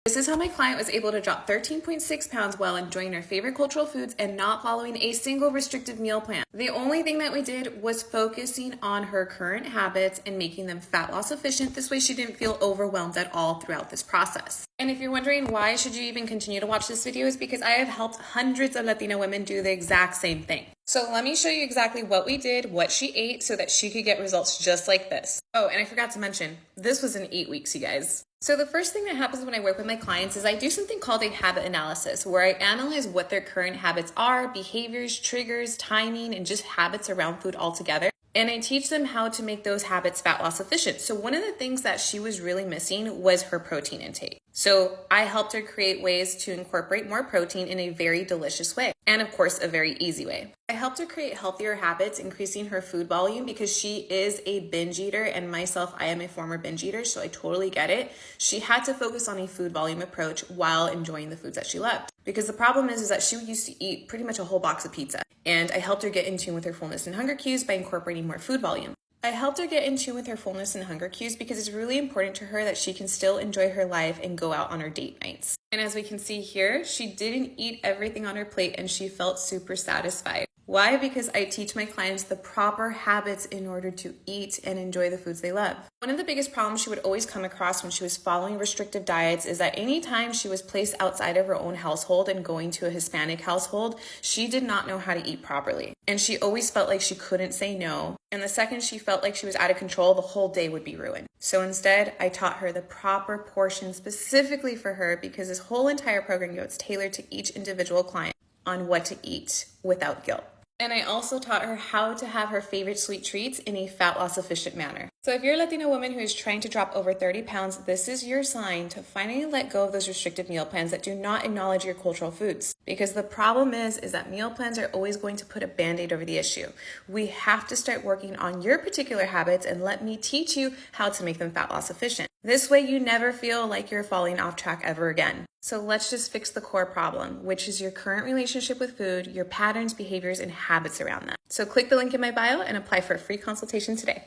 This is how my client was able to drop 13.6 pounds while enjoying her favorite cultural foods and not following a single restrictive meal plan. The only thing that we did was focusing on her current habits and making them fat loss efficient. This way she didn't feel overwhelmed at all throughout this process. And if you're wondering why should you even continue to watch this video, is because I have helped hundreds of Latina women do the exact same thing. So let me show you exactly what we did, what she ate, so that she could get results just like this. Oh, and I forgot to mention, this was in 8 weeks, you guys. So the first thing that happens when I work with my clients is I do something called a habit analysis, where I analyze what their current habits are, behaviors, triggers, timing, and just habits around food altogether. And I teach them how to make those habits fat loss efficient. So one of the things that she was really missing was her protein intake. So I helped her create ways to incorporate more protein in a very delicious way. And of course, a very easy way. I helped her create healthier habits, increasing her food volume, because she is a binge eater, and myself, I am a former binge eater, so I totally get it. She had to focus on a food volume approach while enjoying the foods that she loved. Because the problem is that she used to eat pretty much a whole box of pizza. And I helped her get in tune with her fullness and hunger cues by incorporating more food volume. I helped her get in tune with her fullness and hunger cues because it's really important to her that she can still enjoy her life and go out on her date nights. And as we can see here, she didn't eat everything on her plate and she felt super satisfied. Why? Because I teach my clients the proper habits in order to eat and enjoy the foods they love. One of the biggest problems she would always come across when she was following restrictive diets is that anytime she was placed outside of her own household and going to a Hispanic household, she did not know how to eat properly. And she always felt like she couldn't say no. And the second she felt like she was out of control, the whole day would be ruined. So instead, I taught her the proper portion specifically for her, because this whole entire program is tailored to each individual client on what to eat without guilt. And I also taught her how to have her favorite sweet treats in a fat loss efficient manner. So if you're a Latina woman who is trying to drop over 30 pounds, this is your sign to finally let go of those restrictive meal plans that do not acknowledge your cultural foods. Because the problem is that meal plans are always going to put a band-aid over the issue. We have to start working on your particular habits and let me teach you how to make them fat loss efficient. This way you never feel like you're falling off track ever again. So let's just fix the core problem, which is your current relationship with food, your patterns, behaviors, and habits around that. So click the link in my bio and apply for a free consultation today.